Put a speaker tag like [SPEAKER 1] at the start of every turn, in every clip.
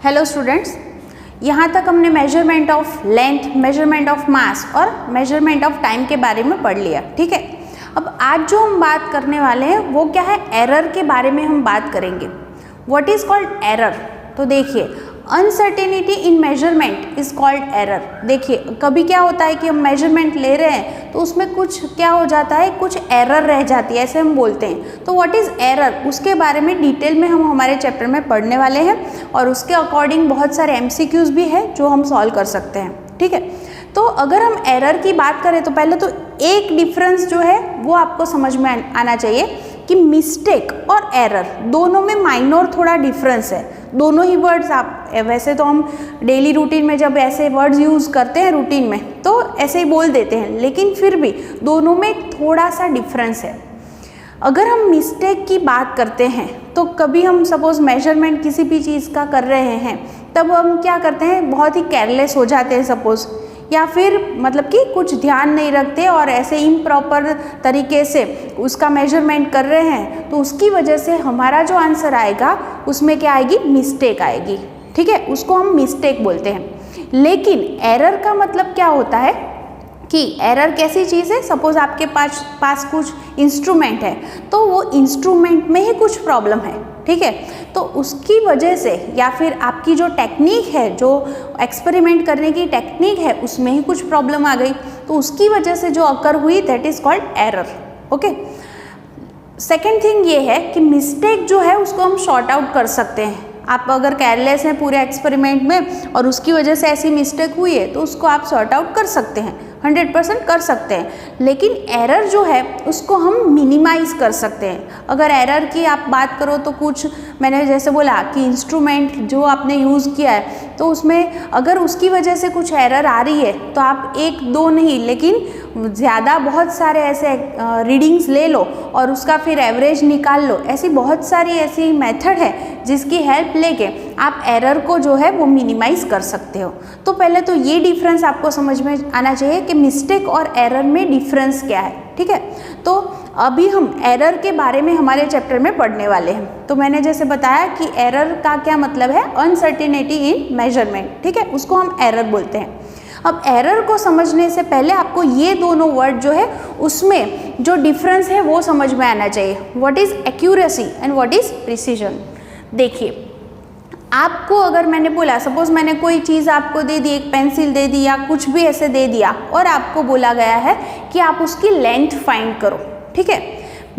[SPEAKER 1] Hello students, यहाँ तक हमने measurement of length, measurement of mass और मेजरमेंट ऑफ टाइम के बारे में पढ़ लिया। ठीक है, अब आज जो हम बात करने वाले हैं वो क्या है, एरर के बारे में हम बात करेंगे। What is called error? तो देखिए, uncertainty in measurement is called error. देखिए, कभी क्या होता है कि हम मेजरमेंट ले रहे हैं तो उसमें कुछ क्या हो जाता है, कुछ एरर रह जाती है, ऐसे हम बोलते हैं। तो व्हाट इज एरर, उसके बारे में डिटेल में हम हमारे चैप्टर में पढ़ने वाले हैं और उसके अकॉर्डिंग बहुत सारे एमसीक्यूज भी है जो हम सॉल्व कर सकते हैं। ठीक है, तो अगर हम एरर की बात करें तो पहले तो एक डिफरेंस जो है वो आपको समझ में आना चाहिए कि मिस्टेक और एरर दोनों में माइनर थोड़ा डिफरेंस है। दोनों ही वर्ड्स आप वैसे तो हम डेली रूटीन में जब ऐसे वर्ड्स यूज़ करते हैं रूटीन में तो ऐसे ही बोल देते हैं, लेकिन फिर भी दोनों में थोड़ा सा डिफरेंस है। अगर हम मिस्टेक की बात करते हैं तो कभी हम सपोज मेजरमेंट किसी भी चीज़ का कर रहे हैं तब हम क्या करते हैं, बहुत ही केयरलेस हो जाते हैं सपोज, या फिर मतलब कि कुछ ध्यान नहीं रखते और ऐसे इम्प्रॉपर तरीके से उसका मेजरमेंट कर रहे हैं, तो उसकी वजह से हमारा जो आंसर आएगा उसमें क्या आएगी, मिस्टेक आएगी। ठीक है, उसको हम मिस्टेक बोलते हैं। लेकिन एरर का मतलब क्या होता है कि एरर कैसी चीज़ है, सपोज आपके पास कुछ इंस्ट्रूमेंट है तो वो इंस्ट्रूमेंट में ही कुछ प्रॉब्लम है। ठीक है, तो उसकी वजह से या फिर आपकी जो टेक्निक है, जो एक्सपेरिमेंट करने की टेक्निक है, उसमें ही कुछ प्रॉब्लम आ गई, तो उसकी वजह से जो अकर हुई that is called error. Okay, second thing ये है कि मिस्टेक जो है उसको हम शॉर्ट आउट कर सकते हैं। आप अगर केयरलेस हैं पूरे एक्सपेरिमेंट में और उसकी वजह से ऐसी मिस्टेक हुई है तो उसको आप सॉर्ट आउट कर सकते हैं, 100% कर सकते हैं। लेकिन एरर जो है उसको हम मिनिमाइज कर सकते हैं। अगर एरर की आप बात करो तो कुछ मैंने जैसे बोला कि इंस्ट्रूमेंट जो आपने यूज़ किया है तो उसमें अगर उसकी वजह से कुछ एरर आ रही है तो आप एक दो नहीं लेकिन ज़्यादा बहुत सारे ऐसे रीडिंग्स ले लो और उसका फिर एवरेज निकाल लो। ऐसी बहुत सारी ऐसी मेथड है जिसकी हेल्प लेके आप एरर को जो है वो मिनिमाइज कर सकते हो। तो पहले तो ये डिफरेंस आपको समझ में आना चाहिए कि मिस्टेक और एरर में डिफरेंस क्या है। ठीक है, तो अभी हम एरर के बारे में हमारे चैप्टर में पढ़ने वाले हैं। तो मैंने जैसे बताया कि एरर का क्या मतलब है, अनसर्टेनिटी इन मेजरमेंट। ठीक है, उसको हम एरर बोलते हैं। अब एरर को समझने से पहले आपको ये दोनों वर्ड जो है उसमें जो डिफरेंस है वो समझ में आना चाहिए। What is accuracy and what is precision. देखिए, आपको अगर मैंने बोला सपोज मैंने कोई चीज़ आपको दे दी, एक पेंसिल दे दी या कुछ भी ऐसे दे दिया और आपको बोला गया है कि आप उसकी लेंथ फाइंड करो। ठीक है,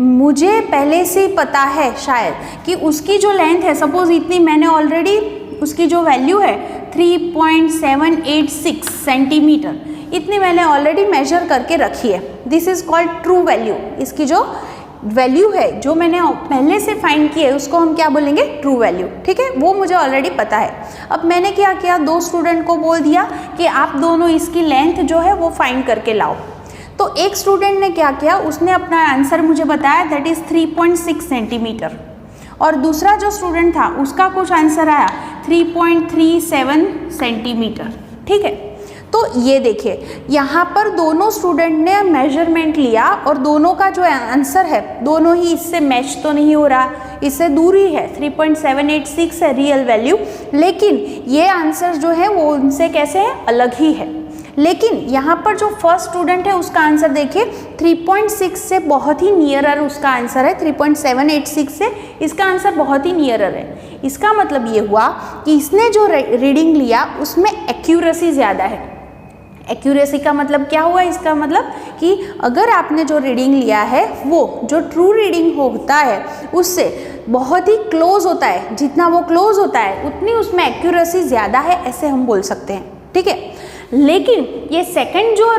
[SPEAKER 1] मुझे पहले से ही पता है शायद कि उसकी जो लेंथ है सपोज इतनी, मैंने ऑलरेडी उसकी जो वैल्यू है 3.786 सेंटीमीटर, इतनी मैंने ऑलरेडी मेजर करके रखी है। This is called true value. इसकी जो वैल्यू है जो मैंने पहले से फाइंड की है उसको हम क्या बोलेंगे, ट्रू वैल्यू। ठीक है, वो मुझे ऑलरेडी पता है। अब मैंने क्या किया, दो स्टूडेंट को बोल दिया कि आप दोनों इसकी लेंथ जो है वो फाइंड करके लाओ। तो एक स्टूडेंट ने क्या किया, उसने अपना आंसर मुझे बताया दैट इज 3.6 सेंटीमीटर और दूसरा जो स्टूडेंट था उसका कुछ आंसर आया 3.37 सेंटीमीटर। ठीक है, तो ये देखिए यहाँ पर दोनों स्टूडेंट ने मेजरमेंट लिया और दोनों का जो आंसर है दोनों ही इससे मैच तो नहीं हो रहा, इससे दूर ही है, 3.786 है रियल वैल्यू, लेकिन ये आंसर जो है वो उनसे कैसे है, अलग ही है। लेकिन यहाँ पर जो फर्स्ट स्टूडेंट है उसका आंसर देखिए 3.6 से बहुत ही नियरर उसका आंसर है, 3.786 से इसका आंसर बहुत ही नियरर है। इसका मतलब ये हुआ कि इसने जो रीडिंग लिया उसमें एक्यूरेसी ज़्यादा है। एक्यूरेसी का मतलब क्या हुआ, इसका मतलब कि अगर आपने जो रीडिंग लिया है वो जो ट्रू रीडिंग होता है उससे बहुत ही क्लोज होता है, जितना वो क्लोज होता है उतनी उसमें एक्यूरेसी ज़्यादा है, ऐसे हम बोल सकते हैं। ठीक है, लेकिन ये सेकंड जो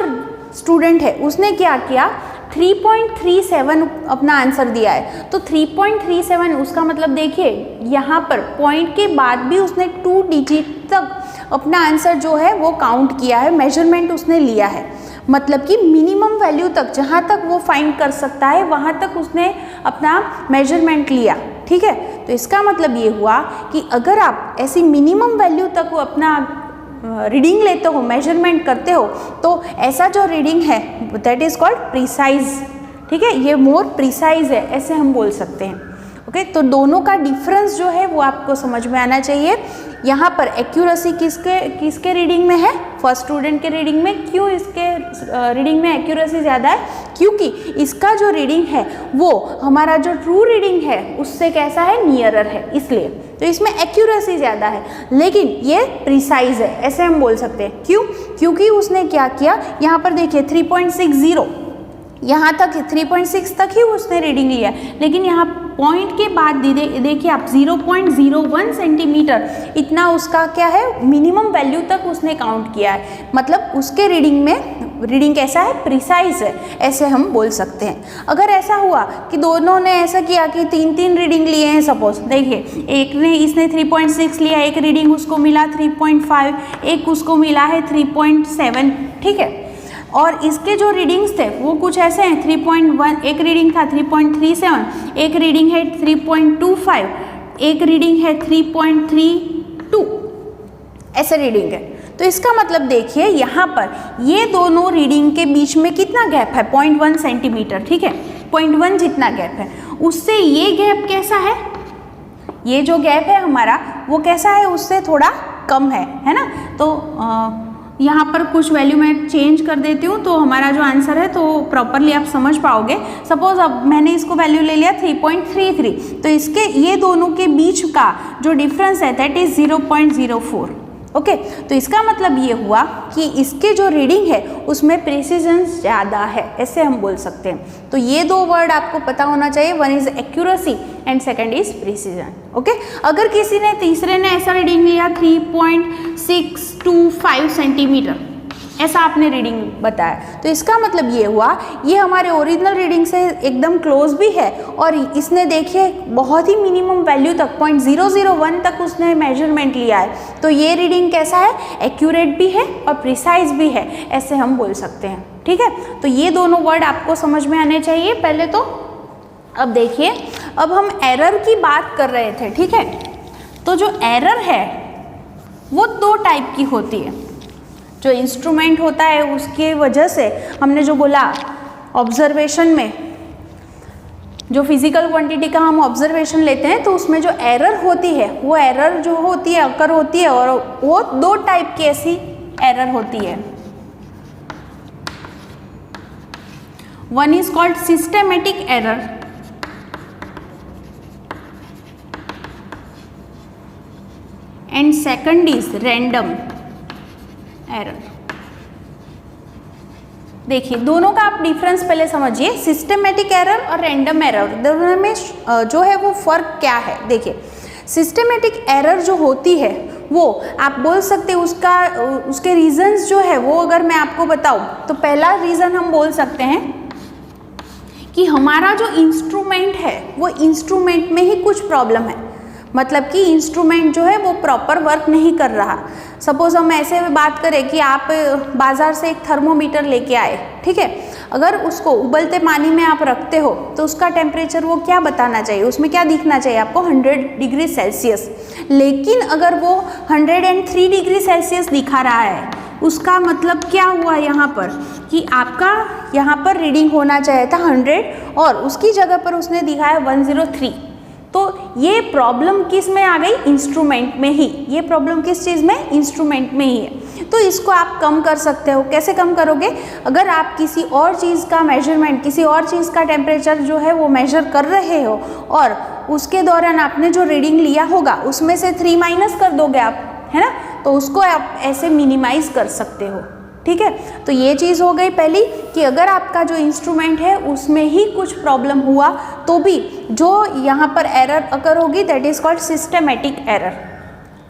[SPEAKER 1] स्टूडेंट है उसने क्या किया, 3.37 अपना आंसर दिया है। तो 3.37 उसका मतलब देखिए यहाँ पर पॉइंट के बाद भी उसने 2 डिजिट तक अपना आंसर जो है वो काउंट किया है, मेजरमेंट उसने लिया है। मतलब कि मिनिमम वैल्यू तक जहाँ तक वो फाइंड कर सकता है वहाँ तक उसने अपना मेजरमेंट लिया। ठीक है, तो इसका मतलब ये हुआ कि अगर आप ऐसी मिनिमम वैल्यू तक वो अपना रीडिंग लेते हो, मेजरमेंट करते हो, तो ऐसा जो रीडिंग है दैट इज कॉल्ड प्रिसाइज। ठीक है, ये मोर प्रिसाइज है, ऐसे हम बोल सकते हैं। ओके, तो दोनों का डिफरेंस जो है वो आपको समझ में आना चाहिए। यहाँ पर एक्यूरेसी किसके रीडिंग में है, फर्स्ट स्टूडेंट के रीडिंग में। क्यों इसके रीडिंग में एक्यूरेसी ज़्यादा है, क्योंकि इसका जो रीडिंग है वो हमारा जो ट्रू रीडिंग है उससे कैसा है, नियरर है, इसलिए तो इसमें एक्यूरेसी ज़्यादा है, लेकिन ये प्रिसाइज है, ऐसे हम बोल सकते हैं। क्यों, क्योंकि उसने क्या किया, यहाँ पर देखिए 3.60 यहाँ तक 3.6 तक ही उसने रीडिंग लिया, लेकिन यहाँ पॉइंट के बाद देखिए आप 0.01 सेंटीमीटर इतना उसका क्या है, मिनिमम वैल्यू तक उसने काउंट किया है। मतलब उसके रीडिंग कैसा है, प्रिसाइज है, ऐसे हम बोल सकते हैं। अगर ऐसा हुआ कि दोनों ने ऐसा किया कि 3 रीडिंग लिए हैं, सपोज देखिए इसने 3.6 लिया, एक रीडिंग उसको मिला 3.5, एक उसको मिला है 3.7, ठीक है। और इसके जो रीडिंग्स थे वो कुछ ऐसे हैं, 3.1 एक रीडिंग था, 3.37 एक रीडिंग है, 3.25 एक रीडिंग है, 3.32 ऐसे रीडिंग है। तो इसका मतलब देखिए यहाँ पर ये दोनों रीडिंग के बीच में कितना गैप है, 0.1 सेंटीमीटर, ठीक है, 0.1 जितना गैप है। उससे ये गैप कैसा है, ये जो गैप है हमारा वो कैसा है, उससे थोड़ा कम है ना। तो यहाँ पर कुछ वैल्यू मैं चेंज कर देती हूँ तो हमारा जो आंसर है तो प्रॉपरली आप समझ पाओगे। सपोज अब मैंने इसको वैल्यू ले लिया 3.33, तो इसके ये दोनों के बीच का जो डिफरेंस है दैट इज 0.04। ओके, तो इसका मतलब ये हुआ कि इसके जो रीडिंग है उसमें प्रिसीजन ज़्यादा है, ऐसे हम बोल सकते हैं। तो ये 2 वर्ड आपको पता होना चाहिए, one is accuracy and second is precision. Okay, अगर किसी ने तीसरे ने ऐसा रीडिंग लिया 3.625 सेंटीमीटर, ऐसा आपने रीडिंग बताया, तो इसका मतलब ये हुआ ये हमारे ओरिजिनल रीडिंग से एकदम क्लोज भी है, और इसने देखिए बहुत ही मिनिमम वैल्यू तक 0.001 तक उसने मेजरमेंट लिया है। तो ये रीडिंग कैसा है, एक्यूरेट भी है और प्रिसाइज भी है, ऐसे हम बोल सकते हैं। ठीक है, तो ये दोनों वर्ड आपको समझ में आने चाहिए पहले तो। अब देखिए, अब हम एरर की बात कर रहे थे, ठीक है। तो जो एरर है वो 2 टाइप की होती है। जो इंस्ट्रूमेंट होता है उसके वजह से हमने जो बोला ऑब्जर्वेशन में, जो फिजिकल क्वांटिटी का हम ऑब्जर्वेशन लेते हैं तो उसमें जो एरर होती है वो एरर जो होती है अकर होती है, और वो 2 टाइप की ऐसी एरर होती है। One is called systematic error and second is random error. देखिए दोनों का आप डिफरेंस पहले समझिए, सिस्टेमेटिक एरर और रैंडम एरर, दोनों में जो है वो फर्क क्या है। देखिए सिस्टेमेटिक एरर जो होती है वो आप बोल सकते हैं उसके रीजंस जो है वो अगर मैं आपको बताऊं तो पहला रीज़न हम बोल सकते हैं कि हमारा जो इंस्ट्रूमेंट है वो इंस्ट्रूमेंट में ही कुछ प्रॉब्लम है, मतलब कि इंस्ट्रूमेंट जो है वो प्रॉपर वर्क नहीं कर रहा। सपोज हम ऐसे बात करें कि आप बाज़ार से एक थर्मोमीटर लेके आए, ठीक है, अगर उसको उबलते पानी में आप रखते हो तो उसका टेम्परेचर वो क्या बताना चाहिए, उसमें क्या दिखना चाहिए आपको, 100 डिग्री सेल्सियस। लेकिन अगर वो 103 डिग्री सेल्सियस दिखा रहा है, उसका मतलब क्या हुआ यहाँ पर कि आपका यहाँ पर रीडिंग होना चाहिए था 100 और उसकी जगह पर उसने दिखाया 103। तो ये प्रॉब्लम किस में आ गई, इंस्ट्रूमेंट में ही। ये प्रॉब्लम किस चीज़ में, इंस्ट्रूमेंट में ही है। तो इसको आप कम कर सकते हो। कैसे कम करोगे, अगर आप किसी और चीज़ का मेजरमेंट, किसी और चीज़ का टेम्परेचर जो है वो मेजर कर रहे हो और उसके दौरान आपने जो रीडिंग लिया होगा उसमें से 3 माइनस कर दोगे आप, है ना, तो उसको आप ऐसे मिनिमाइज कर सकते हो। ठीक है, तो ये चीज़ हो गई पहली कि अगर आपका जो इंस्ट्रूमेंट है उसमें ही कुछ प्रॉब्लम हुआ तो भी जो यहाँ पर एरर अकर होगी that is called systematic error.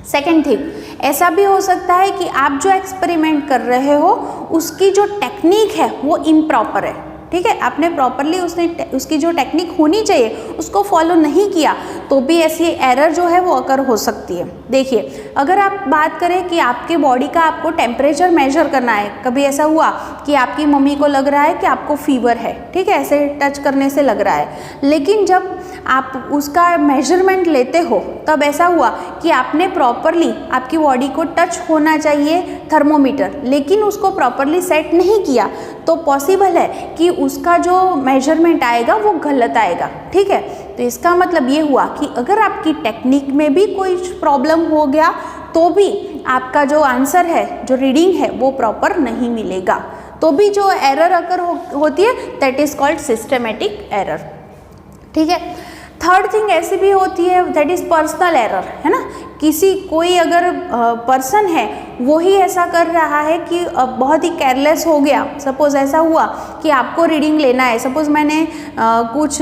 [SPEAKER 1] Second thing, ऐसा भी हो सकता है कि आप जो एक्सपेरिमेंट कर रहे हो उसकी जो टेक्निक है वो इम्प्रॉपर है, ठीक है, आपने प्रॉपरली उसकी जो टेक्निक होनी चाहिए उसको फॉलो नहीं किया तो भी ऐसी एरर जो है वो अकर हो सकती है। देखिए अगर आप बात करें कि आपके बॉडी का आपको टेम्परेचर मेजर करना है, कभी ऐसा हुआ कि आपकी मम्मी को लग रहा है कि आपको फीवर है, ठीक है, ऐसे टच करने से लग रहा है, लेकिन जब आप उसका मेजरमेंट लेते हो तब ऐसा हुआ कि आपने प्रॉपरली, आपकी बॉडी को टच होना चाहिए थर्मोमीटर, लेकिन उसको प्रॉपरली सेट नहीं किया तो पॉसिबल है कि उसका जो मेजरमेंट आएगा वो गलत आएगा। ठीक है, तो इसका मतलब ये हुआ कि अगर आपकी टेक्निक में भी कोई प्रॉब्लम हो गया तो भी आपका जो आंसर है, जो रीडिंग है, वो प्रॉपर नहीं मिलेगा। तो भी जो एरर अकर होती है that is called systematic error. ठीक है। थर्ड थिंग ऐसी भी होती है दैट इज पर्सनल एरर, है ना। कोई अगर पर्सन है वो ही ऐसा कर रहा है कि बहुत ही केयरलेस हो गया। सपोज ऐसा हुआ कि आपको रीडिंग लेना है, सपोज मैंने कुछ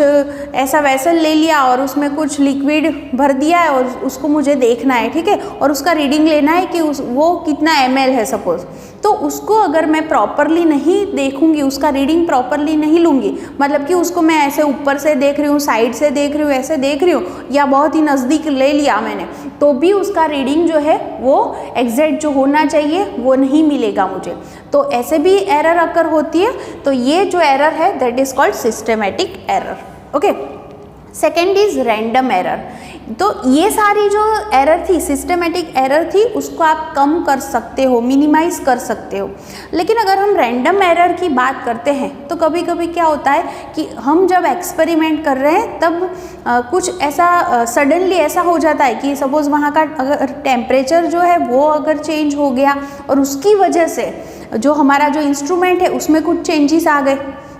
[SPEAKER 1] ऐसा वेसल ले लिया और उसमें कुछ लिक्विड भर दिया है और उसको मुझे देखना है, ठीक है, और उसका रीडिंग लेना है कि वो कितना ml है सपोज। तो उसको अगर मैं प्रॉपरली नहीं देखूंगी, उसका रीडिंग प्रॉपरली नहीं लूँगी, मतलब कि उसको मैं ऐसे ऊपर से देख रही हूँ, साइड से देख रही हूँ, ऐसे देख रही हूँ, या बहुत ही नज़दीक ले लिया मैंने, तो भी उसका रीडिंग जो है वो एग्जैक्ट जो होना चाहिए वो नहीं मिलेगा मुझे। तो ऐसे भी एरर अकर होती है। तो ये जो एरर है that is called systematic error. Okay. Second is random error. तो ये सारी जो एरर थी, सिस्टमेटिक एरर थी, उसको आप कम कर सकते हो, मिनिमाइज कर सकते हो। लेकिन अगर हम रैंडम एरर की बात करते हैं तो कभी कभी क्या होता है कि हम जब एक्सपेरिमेंट कर रहे हैं तब कुछ ऐसा सडनली ऐसा हो जाता है कि सपोज़ वहाँ का अगर टेम्परेचर जो है वो अगर चेंज हो गया और उसकी वजह से जो हमारा जो इंस्ट्रूमेंट है उसमें कुछ चेंजेस आ गए,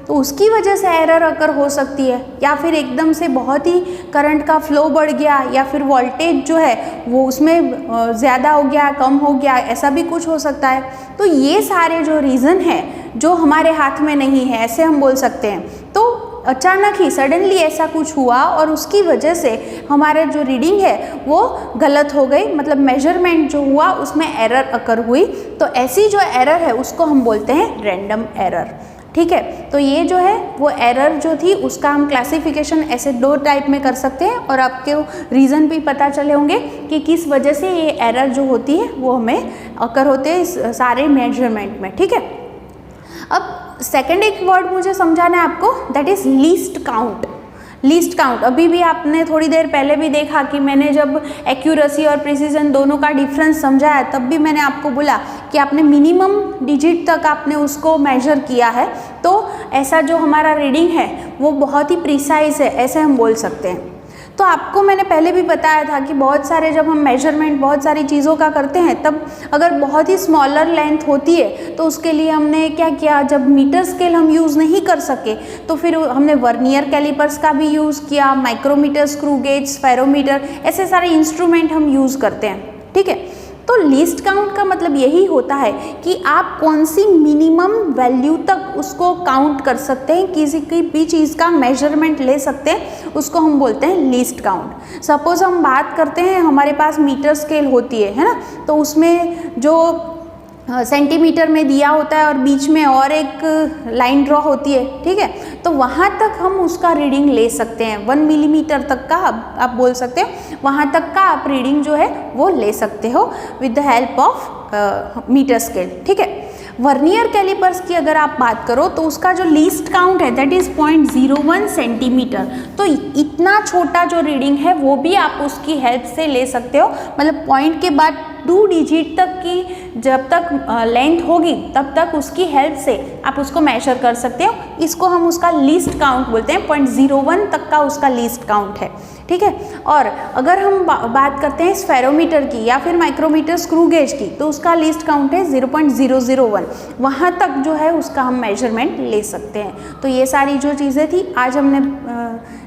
[SPEAKER 1] तो उसकी वजह से एरर अकर हो सकती है। या फिर एकदम से बहुत ही करंट का फ्लो बढ़ गया, या फिर वोल्टेज जो है वो उसमें ज़्यादा हो गया, कम हो गया, ऐसा भी कुछ हो सकता है। तो ये सारे जो रीज़न हैं जो हमारे हाथ में नहीं है, ऐसे हम बोल सकते हैं। तो अचानक ही सडनली ऐसा कुछ हुआ और उसकी वजह से हमारे जो रीडिंग है वो गलत हो गई, मतलब मेजरमेंट जो हुआ उसमें एरर अकर हुई। तो ऐसी जो एरर है उसको हम बोलते हैं रैंडम एरर। ठीक है। तो ये जो है वो एरर जो थी उसका हम क्लासिफिकेशन ऐसे 2 टाइप में कर सकते हैं, और आपके रीज़न भी पता चले होंगे कि किस वजह से ये एरर जो होती है वो हमें अकर होते हैं इस सारे मेजरमेंट में। ठीक है। अब सेकंड एक वर्ड मुझे समझाना है आपको, that is least count. Least count अभी भी आपने थोड़ी देर पहले भी देखा कि मैंने जब एक्यूरेसी और प्रिसीजन दोनों का डिफरेंस समझाया तब भी मैंने आपको बोला कि आपने मिनिमम डिजिट तक आपने उसको मेजर किया है, तो ऐसा जो हमारा रीडिंग है वो बहुत ही प्रिसाइज है, ऐसे हम बोल सकते हैं। तो आपको मैंने पहले भी बताया था कि बहुत सारे जब हम मेजरमेंट बहुत सारी चीज़ों का करते हैं तब अगर बहुत ही स्मॉलर लेंथ होती है तो उसके लिए हमने क्या किया, जब मीटर स्केल हम यूज़ नहीं कर सके तो फिर हमने वर्नियर कैलिपर्स का भी यूज़ किया, माइक्रोमीटर, स्क्रू गेज, स्फेरोमीटर, ऐसे सारे इंस्ट्रूमेंट हम यूज़ करते हैं। ठीक है। तो लीस्ट काउंट का मतलब यही होता है कि आप कौन सी मिनिमम वैल्यू तक उसको काउंट कर सकते हैं, किसी की भी चीज़ का मेजरमेंट ले सकते हैं, उसको हम बोलते हैं लीस्ट काउंट। सपोज हम बात करते हैं, हमारे पास मीटर स्केल होती है ना, तो उसमें जो सेंटीमीटर में दिया होता है और बीच में और एक लाइन ड्रॉ होती है, ठीक है, तो वहाँ तक हम उसका रीडिंग ले सकते हैं। 1 मिलीमीटर तक का आप बोल सकते हो, वहाँ तक का आप रीडिंग जो है वो ले सकते हो with the help of metre scale. ठीक है। वर्नियर कैलिपर्स की अगर आप बात करो तो उसका जो लीस्ट काउंट है दैट इज़ 0.01 सेंटीमीटर। तो इतना छोटा जो रीडिंग है वो भी आप उसकी हेल्प से ले सकते हो, मतलब पॉइंट के बाद 2 डिजिट तक की जब तक लेंथ होगी तब तक उसकी हेल्प से आप उसको मेजर कर सकते हो। इसको हम उसका लीस्ट काउंट बोलते हैं, 0.01 तक का उसका लीस्ट काउंट है। ठीक है। और अगर हम बात करते हैं स्फेरोमीटर की या फिर माइक्रोमीटर, स्क्रू गेज की, तो उसका लीस्ट काउंट है 0.001, वहाँ तक जो है उसका हम मेजरमेंट ले सकते हैं। तो ये सारी जो चीज़ें थी आज हमने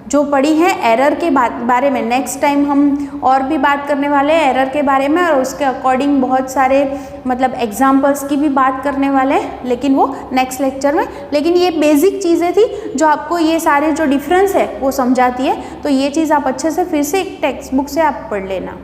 [SPEAKER 1] जो पढ़ी है एरर के बारे में। नेक्स्ट टाइम हम और भी बात करने वाले हैं एरर के बारे में, और उसके अकॉर्डिंग बहुत सारे मतलब एग्जाम्पल्स की भी बात करने वाले हैं, लेकिन वो नेक्स्ट लेक्चर में। लेकिन ये बेसिक चीज़ें थी जो आपको ये सारे जो डिफरेंस है वो समझाती है। तो ये चीज़ आप अच्छे से फिर से एक टेक्स्ट बुक से आप पढ़ लेना।